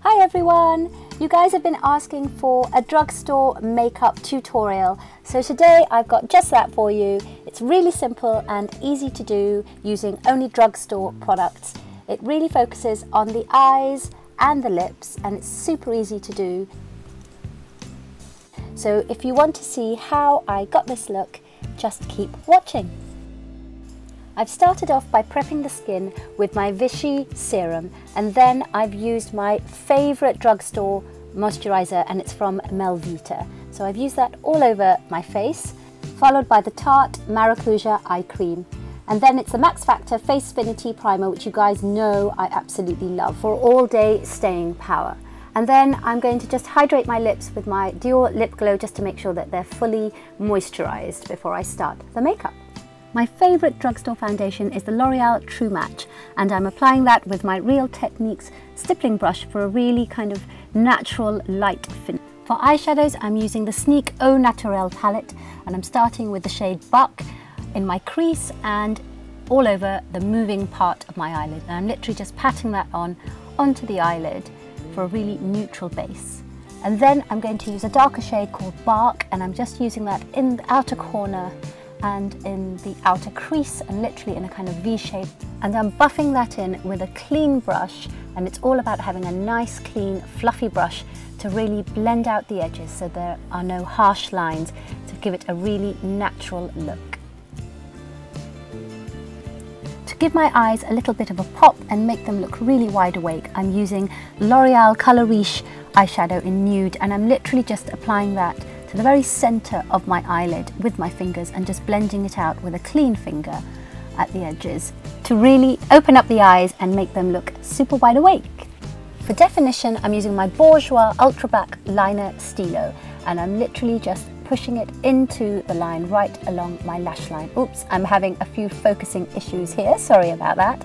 Hi everyone! You guys have been asking for a drugstore makeup tutorial, so today I've got just that for you. It's really simple and easy to do using only drugstore products. It really focuses on the eyes and the lips and it's super easy to do. So if you want to see how I got this look, just keep watching. I've started off by prepping the skin with my Vichy serum, and then I've used my favourite drugstore moisturiser, and it's from Melvita. So I've used that all over my face, followed by the Tarte Maracuja eye cream. And then it's the Max Factor Face Affinity Primer, which you guys know I absolutely love for all day staying power. And then I'm going to just hydrate my lips with my Dior Lip Glow just to make sure that they're fully moisturised before I start the makeup. My favourite drugstore foundation is the L'Oreal True Match, and I'm applying that with my Real Techniques stippling brush for a really kind of natural light finish. For eyeshadows, I'm using the Sneak Au Naturel palette, and I'm starting with the shade Buck in my crease and all over the moving part of my eyelid. And I'm literally just patting that onto the eyelid for a really neutral base. And then I'm going to use a darker shade called Bark, and I'm just using that in the outer corner and in the outer crease, and literally in a kind of V shape. And I'm buffing that in with a clean brush, and it's all about having a nice clean fluffy brush to really blend out the edges so there are no harsh lines, to give it a really natural look. To give my eyes a little bit of a pop and make them look really wide awake, I'm using L'Oreal Color Riche eyeshadow in Nude, and I'm literally just applying that to the very centre of my eyelid with my fingers and just blending it out with a clean finger at the edges to really open up the eyes and make them look super wide awake. For definition, I'm using my Bourjois Ultra Black Liner Stilo, and I'm literally just pushing it into the line right along my lash line. Oops, I'm having a few focusing issues here, sorry about that.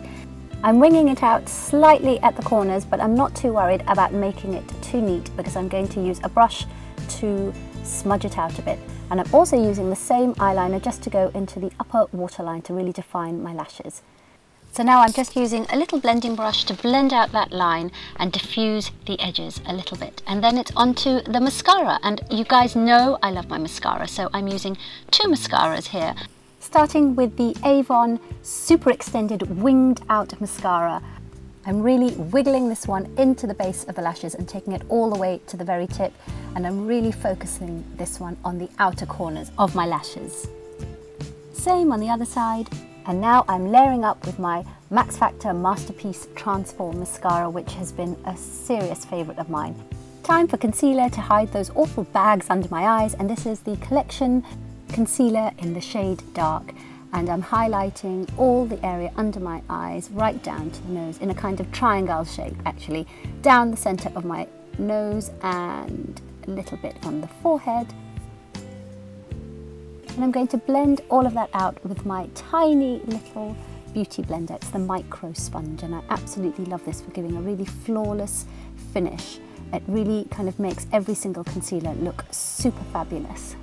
I'm winging it out slightly at the corners, but I'm not too worried about making it too neat because I'm going to use a brush to smudge it out a bit. And I'm also using the same eyeliner just to go into the upper waterline to really define my lashes. So now I'm just using a little blending brush to blend out that line and diffuse the edges a little bit. And then it's onto the mascara, and you guys know I love my mascara, so I'm using two mascaras here. Starting with the Avon Super Extended Winged Out Mascara. I'm really wiggling this one into the base of the lashes and taking it all the way to the very tip, and I'm really focusing this one on the outer corners of my lashes. Same on the other side, and now I'm layering up with my Max Factor Masterpiece Transform Mascara, which has been a serious favourite of mine. Time for concealer to hide those awful bags under my eyes, and this is the Collection Concealer in the shade Dark. And I'm highlighting all the area under my eyes right down to the nose in a kind of triangle shape, actually, down the centre of my nose and a little bit on the forehead. And I'm going to blend all of that out with my tiny little beauty blender. It's the Micro Sponge, and I absolutely love this for giving a really flawless finish. It really kind of makes every single concealer look super fabulous.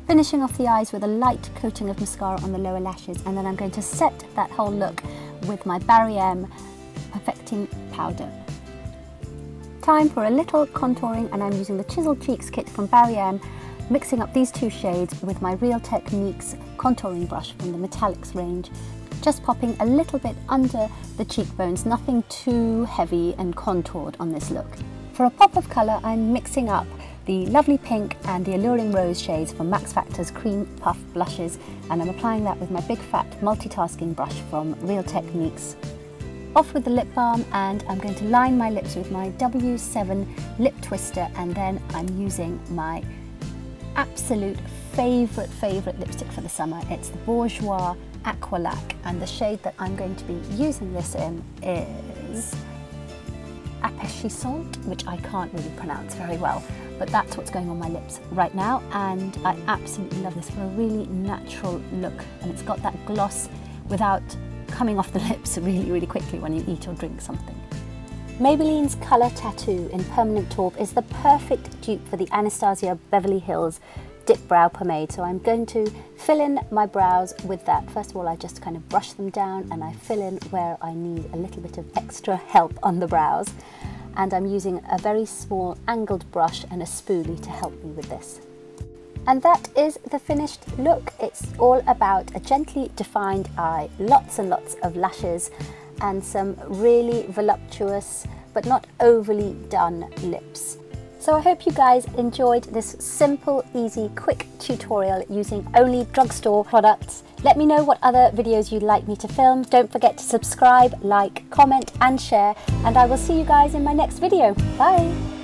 Finishing off the eyes with a light coating of mascara on the lower lashes, and then I'm going to set that whole look with my Barry M Perfecting Powder. Time for a little contouring, and I'm using the Chisel Cheeks kit from Barry M, mixing up these two shades with my Real Techniques contouring brush from the Metallics range, just popping a little bit under the cheekbones, nothing too heavy and contoured on this look. For a pop of colour, I'm mixing up the Lovely Pink and the Alluring Rose shades from Max Factor's Cream Puff Blushes, and I'm applying that with my big fat multitasking brush from Real Techniques. Off with the lip balm, and I'm going to line my lips with my W7 Lip Twister, and then I'm using my absolute favourite lipstick for the summer. It's the Bourjois Aqualac, and the shade that I'm going to be using this in is Passionista, which I can't really pronounce very well, but that's what's going on my lips right now, and I absolutely love this for a really natural look, and it's got that gloss without coming off the lips really quickly when you eat or drink something. Maybelline's Colour Tattoo in Permanent Taupe is the perfect dupe for the Anastasia Beverly Hills Dip Brow Pomade, so I'm going to fill in my brows with that. First of all, I just kind of brush them down and I fill in where I need a little bit of extra help on the brows. and I'm using a very small angled brush and a spoolie to help me with this. And that is the finished look. It's all about a gently defined eye, lots and lots of lashes, and some really voluptuous but not overly done lips. So I hope you guys enjoyed this simple, easy, quick tutorial using only drugstore products. Let me know what other videos you'd like me to film. Don't forget to subscribe, like, comment and share, and I will see you guys in my next video. Bye!